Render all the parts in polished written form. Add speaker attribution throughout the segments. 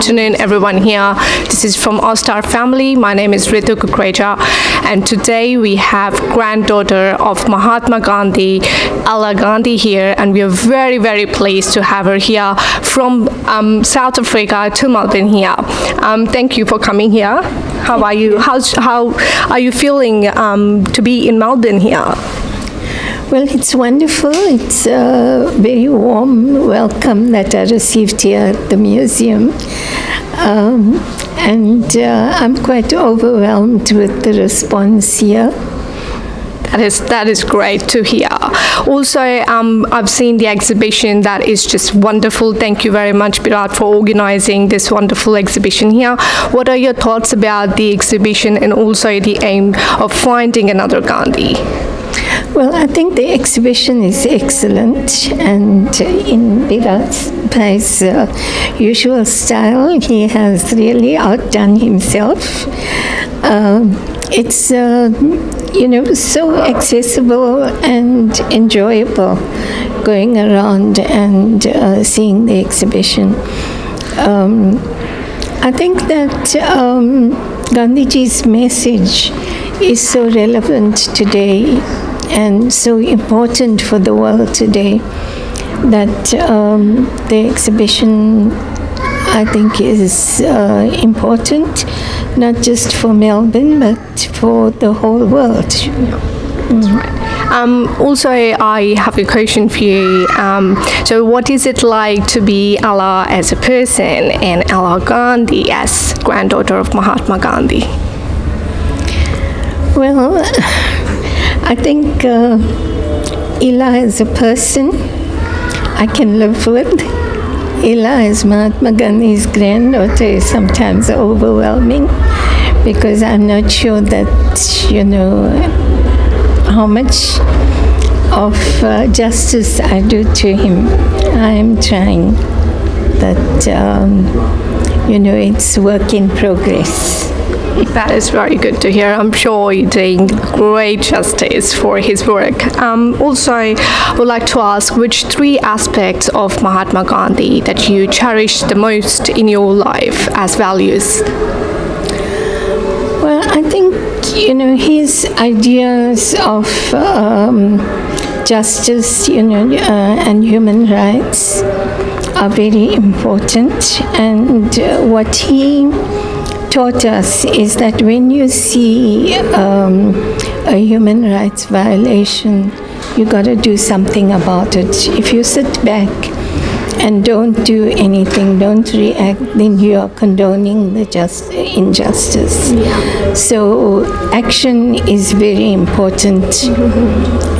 Speaker 1: afternoon, everyone here. This is from All Star Family. My name is Ritu Kukreja, and today we have granddaughter of Mahatma Gandhi, Ala Gandhi here, and we are very, very pleased to have her here from South Africa to Melbourne here. Thank you for coming here. How are you? How are you feeling to be in Melbourne here?
Speaker 2: Well, it's wonderful. It's a very warm welcome that I received here at the museum. And I'm quite overwhelmed with the response here.
Speaker 1: That is great to hear. Also, I've seen the exhibition. That is just wonderful. Thank you very much, Virat, for organizing this wonderful exhibition here. What are your thoughts about the exhibition and also the aim of finding another Gandhi?
Speaker 2: Well, I think the exhibition is excellent, and in Virat's usual style, he has really outdone himself. It's so accessible and enjoyable going around and seeing the exhibition. I think that Gandhiji's message is so relevant today and so important for the world today that the exhibition, I think, is important, not just for Melbourne, but for the whole world.
Speaker 1: That's right. Also, I have a question for you. So what is it like to be Ala as a person and Ala Gandhi as granddaughter of Mahatma Gandhi?
Speaker 2: Well, I think Ila as a person, I can live with. Ila as Mahatma Gandhi's granddaughter is sometimes overwhelming because I'm not sure that, how much of justice I do to him. I'm trying, but, it's work in progress.
Speaker 1: That is very good to hear. I'm sure you're doing great justice for his work. Also, I would like to ask which 3 aspects of Mahatma Gandhi that you cherish the most in your life as values?
Speaker 2: Well, I think, his ideas of justice, and human rights are very important. And what he taught us is that when you see a human rights violation, you got to do something about it. If you sit back and don't do anything, don't react, then you are condoning the injustice. Yeah. So action is very important,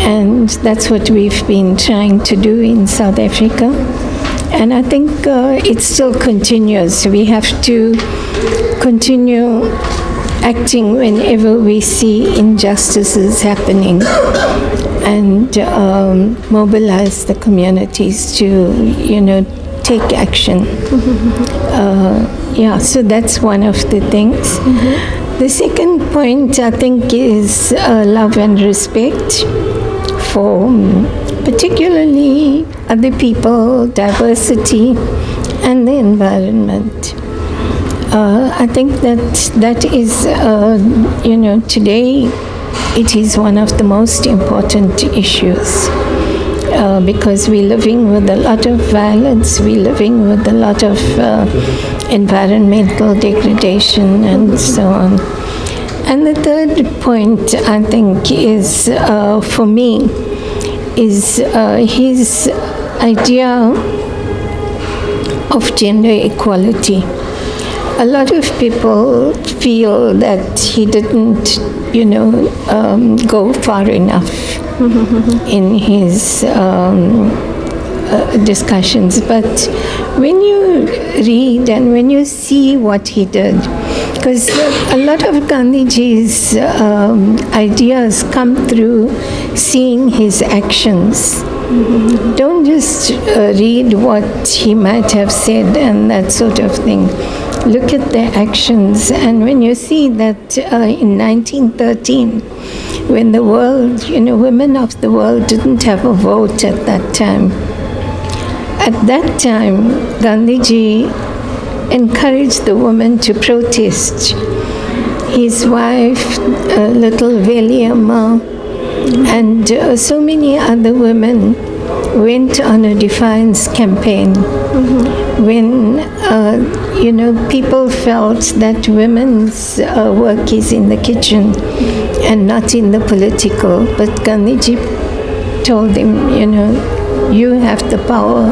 Speaker 2: and that's what we've been trying to do in South Africa. And I think it still continues. We have to continue acting whenever we see injustices happening and mobilize the communities to, take action. So that's one of the things. The second point, I think, is love and respect for particularly other people, diversity, and the environment. I think that is, today it is one of the most important issues because we're living with a lot of violence, we're living with a lot of environmental degradation and so on. And the third point, I think, is, for me, is his idea of gender equality. A lot of people feel that he didn't, go far enough in his discussions. But when you read and when you see what he did, because a lot of Gandhiji's ideas come through seeing his actions. Don't just read what he might have said and that sort of thing. Look at their actions, and when you see that in 1913, when the world, women of the world didn't have a vote at that time, Gandhiji encouraged the women to protest. His wife, little Veliama, and so many other women went on a defiance campaign when, people felt that women's work is in the kitchen and not in the political. But Gandhiji told him, you have the power,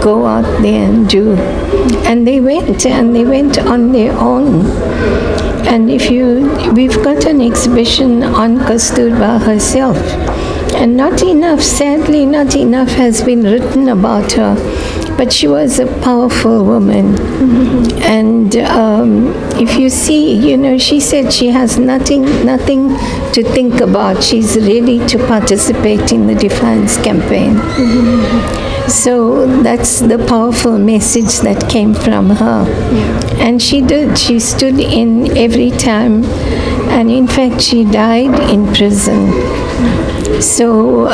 Speaker 2: go out there and do. And they went on their own. And we've got an exhibition on Kasturba herself. And sadly, not enough has been written about her. But she was a powerful woman. And if you see, she said she has nothing to think about. She's ready to participate in the defiance campaign. So that's the powerful message that came from her. Yeah. And she did. She stood in every time. And in fact, she died in prison. So,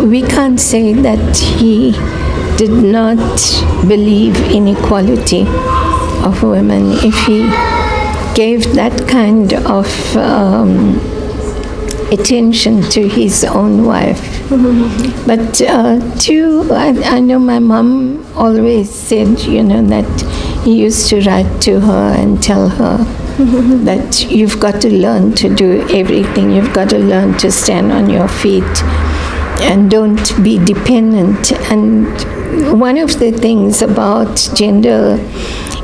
Speaker 2: we can't say that he did not believe in equality of women if he gave that kind of attention to his own wife. But I know my mom always said, that he used to write to her and tell her that you've got to learn to do everything. You've got to learn to stand on your feet and don't be dependent. And one of the things about gender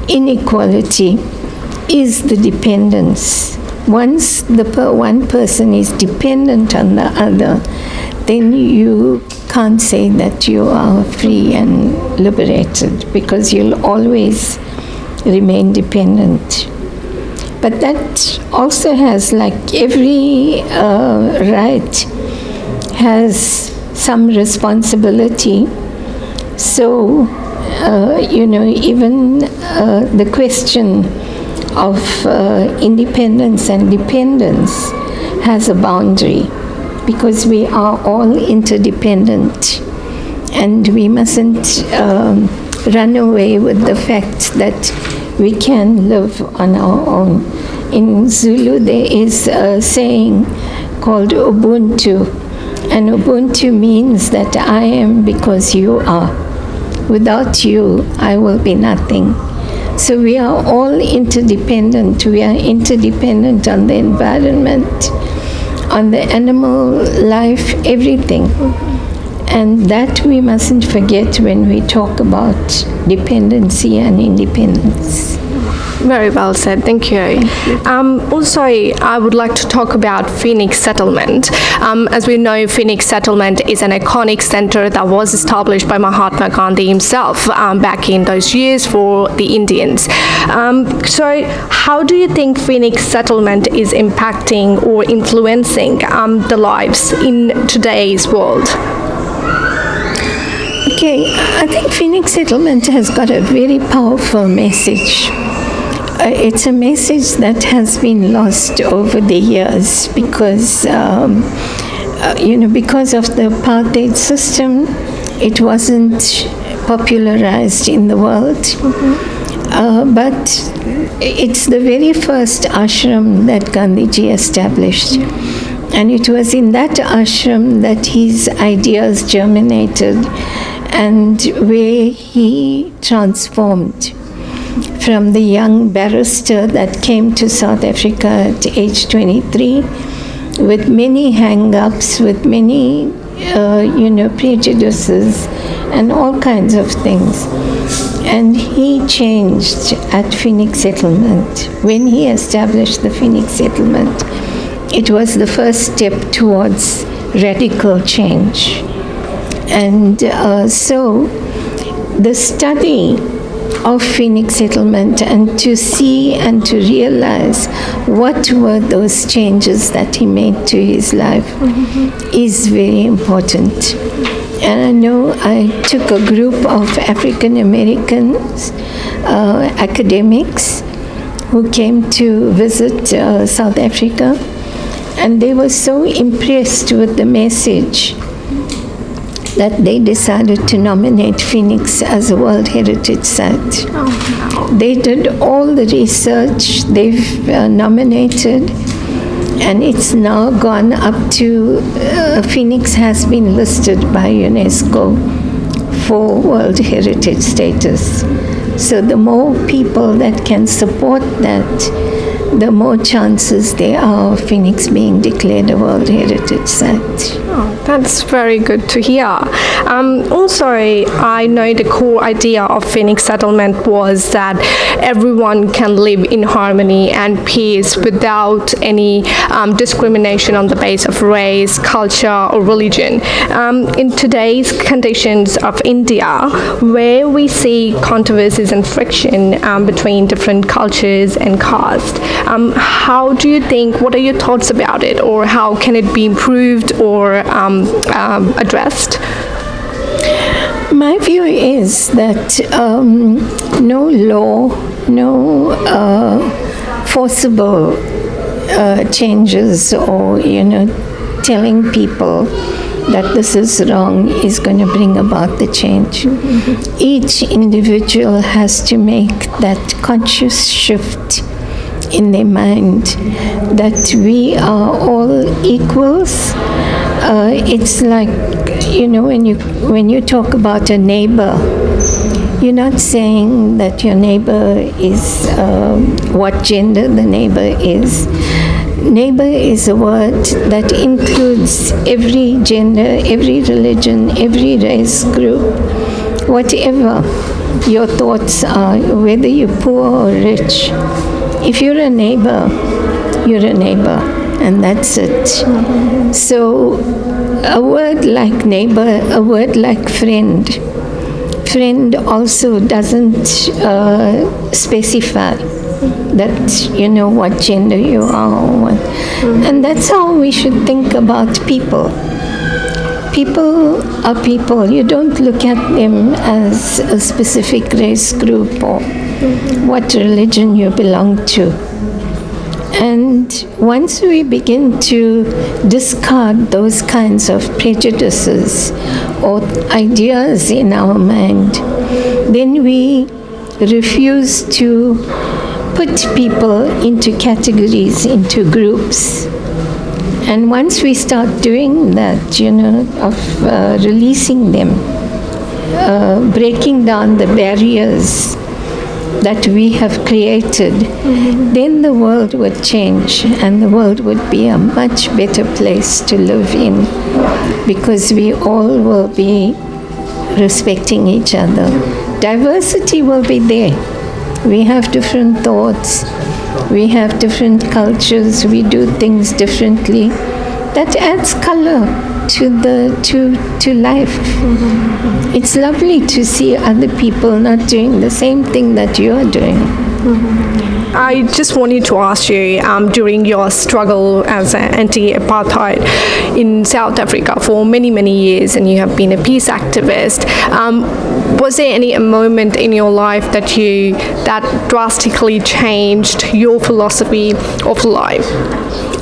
Speaker 2: inequality is the dependence. Once one person is dependent on the other, then you can't say that you are free and liberated, because you'll always remain dependent. But that also has, like every right, has some responsibility. So, even the question of independence and dependence has a boundary, because we are all interdependent, and we mustn't run away with the fact that we can live on our own. In Zulu, there is a saying called Ubuntu, and Ubuntu means that I am because you are. Without you, I will be nothing. So we are all interdependent. We are interdependent on the environment, on the animal life, everything. And that we mustn't forget when we talk about dependency and independence.
Speaker 1: Very well said, thank you. Also, I would like to talk about Phoenix Settlement. As we know, Phoenix Settlement is an iconic center that was established by Mahatma Gandhi himself back in those years for the Indians. So how do you think Phoenix Settlement is impacting or influencing the lives in today's world?
Speaker 2: Okay, I think Phoenix Settlement has got a very powerful message. It's a message that has been lost over the years because, because of the apartheid system, it wasn't popularized in the world. But it's the very first ashram that Gandhiji established. And it was in that ashram that his ideas germinated and where he transformed from the young barrister that came to South Africa at age 23 with many hang-ups, with many, prejudices and all kinds of things. And he changed at Phoenix Settlement. When he established the Phoenix Settlement, it was the first step towards radical change. And so the study of Phoenix Settlement and to see and to realize what were those changes that he made to his life is very important. And I know I took a group of African Americans, academics, who came to visit South Africa, and they were so impressed with the message that they decided to nominate Phoenix as a World Heritage Site. They did all the research, they've nominated, and it's now gone up to, Phoenix has been listed by UNESCO for World Heritage status. So the more people that can support that, the more chances there are of Phoenix being declared a World Heritage Site.
Speaker 1: Oh, that's very good to hear. Also, I know the core idea of Phoenix settlement was that everyone can live in harmony and peace without any discrimination on the basis of race, culture, or religion. In today's conditions of India, where we see controversies and friction between different cultures and castes, how do you think, what are your thoughts about it, or how can it be improved or addressed?
Speaker 2: My view is that no law, no forcible changes or, telling people that this is wrong is going to bring about the change. Each individual has to make that conscious shift in their mind that we are all equals. It's like, when you talk about a neighbor, you're not saying that your neighbor is what gender the neighbor is. Neighbor is a word that includes every gender, every religion, every race group, whatever your thoughts are, whether you're poor or rich. If you're a neighbor, you're a neighbor, and that's it. So a word like neighbor, a word like friend also doesn't specify that what gender you are or what. And that's how we should think about people. People are people. You don't look at them as a specific race group or what religion you belong to. And once we begin to discard those kinds of prejudices or ideas in our mind, then we refuse to put people into categories, into groups. And once we start doing that, of releasing them, breaking down the barriers that we have created, then the world would change and the world would be a much better place to live in, because we all will be respecting each other. Diversity will be there. We have different thoughts, we have different cultures, we do things differently. That adds color to life. It's lovely to see other people not doing the same thing that you're doing.
Speaker 1: I just wanted to ask you, during your struggle as an anti-apartheid in South Africa for many, many years, and you have been a peace activist, was there any moment in your life that drastically changed your philosophy of life?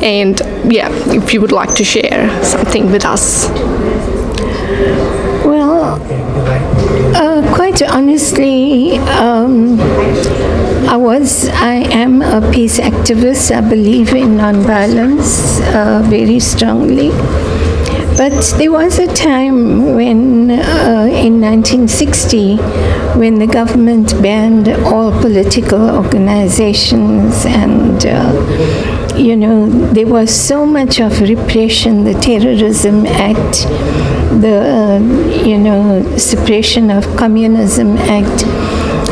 Speaker 1: And if you would like to share something with us.
Speaker 2: Well, quite honestly, I am a peace activist. I believe in nonviolence very strongly. But there was a time when, in 1960, when the government banned all political organizations and there was so much of repression, the Terrorism Act, the Suppression of Communism Act.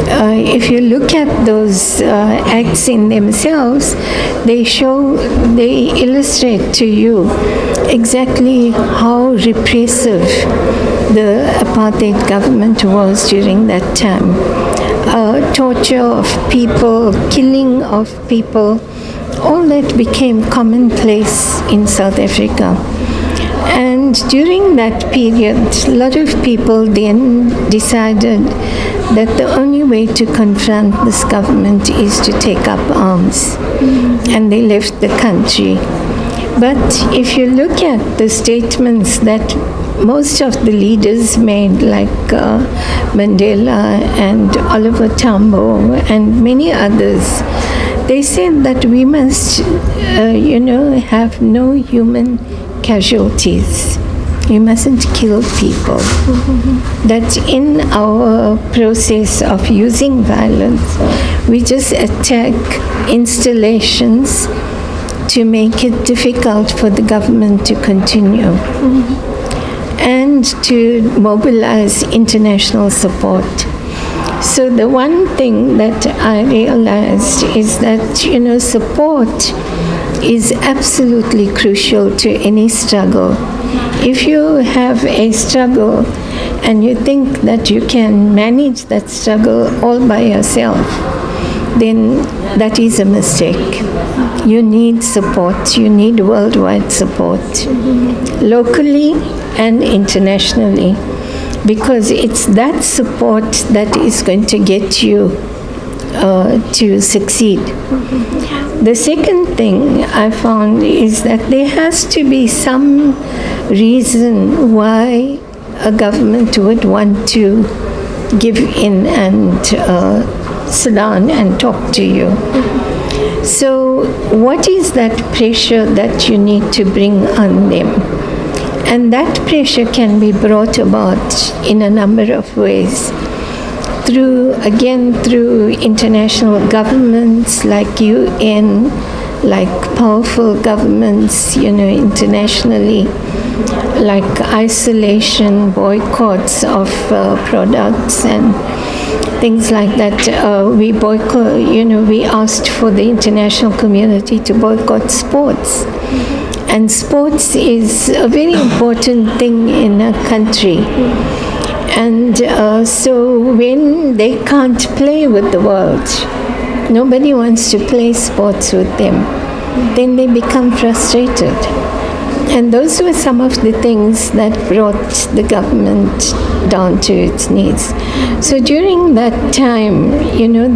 Speaker 2: If you look at those acts in themselves, they illustrate to you exactly how repressive the apartheid government was during that time. Torture of people, killing of people, all that became commonplace in South Africa. And during that period, a lot of people then decided that the only way to confront this government is to take up arms. And they left the country. But if you look at the statements that most of the leaders made, like Mandela and Oliver Tambo and many others, they said that we must, have no human casualties. We mustn't kill people. That in our process of using violence, we just attack installations to make it difficult for the government to continue. And to mobilize international support. So the one thing that I realized is that, support is absolutely crucial to any struggle. If you have a struggle and you think that you can manage that struggle all by yourself, then that is a mistake. You need support. You need worldwide support, locally and internationally, because it's that support that is going to get you to succeed. The second thing I found is that there has to be some reason why a government would want to give in and sit down and talk to you. So what is that pressure that you need to bring on them? And that pressure can be brought about in a number of ways. Through international governments like UN, like powerful governments, internationally, like isolation, boycotts of products and things like that. We boycott, we asked for the international community to boycott sports. And sports is a very important thing in a country. And so when they can't play with the world, nobody wants to play sports with them, then they become frustrated. And those were some of the things that brought the government down to its knees. So during that time,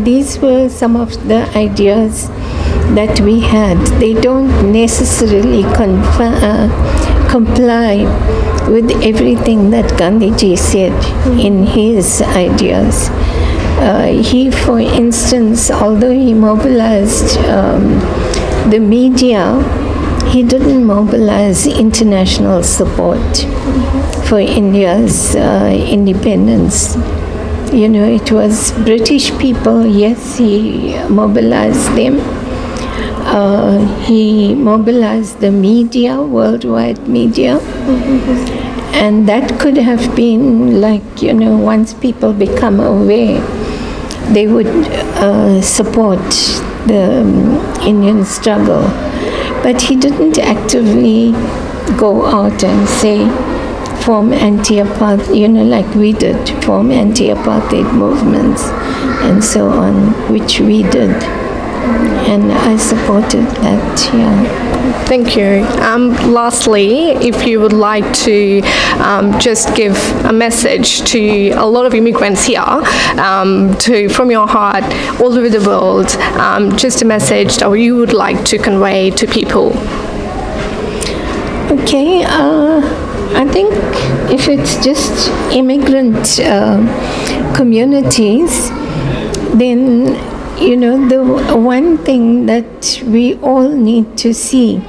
Speaker 2: these were some of the ideas that we had. They don't necessarily comply with everything that Gandhiji said in his ideas. He, for instance, although he mobilized the media, he didn't mobilize international support for India's independence. It was British people, yes, he mobilized them. He mobilized the media, worldwide media. And that could have been like, once people become aware, they would support the Indian struggle. But he didn't actively go out and say, form anti-apartheid, like we did, form anti-apartheid movements and so on, which we did. And I supported that, yeah.
Speaker 1: Thank you. Lastly, if you would like to just give a message to a lot of immigrants here, from your heart, all over the world, just a message that you would like to convey to people.
Speaker 2: Okay, I think if it's just immigrant communities, then the one thing that we all need to see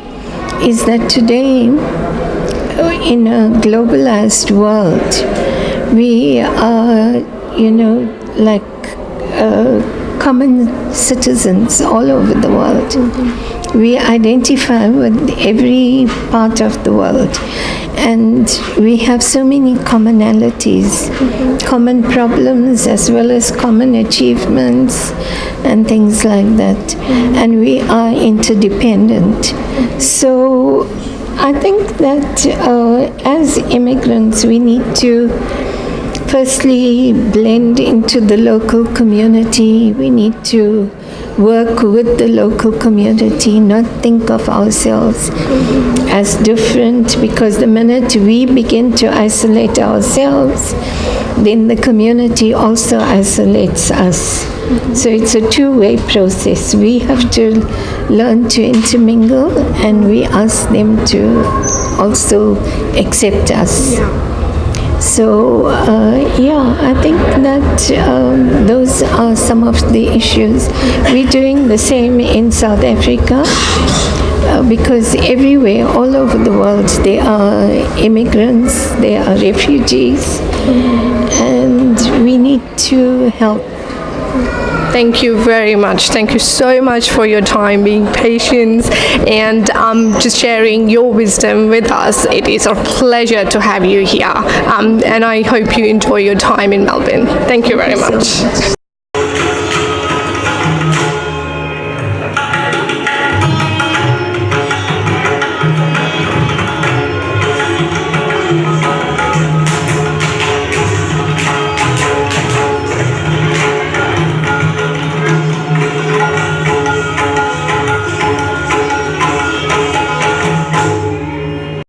Speaker 2: is that today, in a globalized world, we are, like common citizens all over the world. We identify with every part of the world. And we have so many commonalities, common problems as well as common achievements and things like that. And we are interdependent. So I think that as immigrants, we need to firstly blend into the local community. We need to work with the local community, not think of ourselves as different, because the minute we begin to isolate ourselves, then the community also isolates us. So it's a two-way process. We have to learn to intermingle, and we ask them to also accept us. So, I think that those are some of the issues. We're doing the same in South Africa, because everywhere, all over the world, there are immigrants, there are refugees, and we need to help.
Speaker 1: Thank you very much. Thank you so much for your time, being patient, and just sharing your wisdom with us. It is a pleasure to have you here, and I hope you enjoy your time in Melbourne. Thank you very much.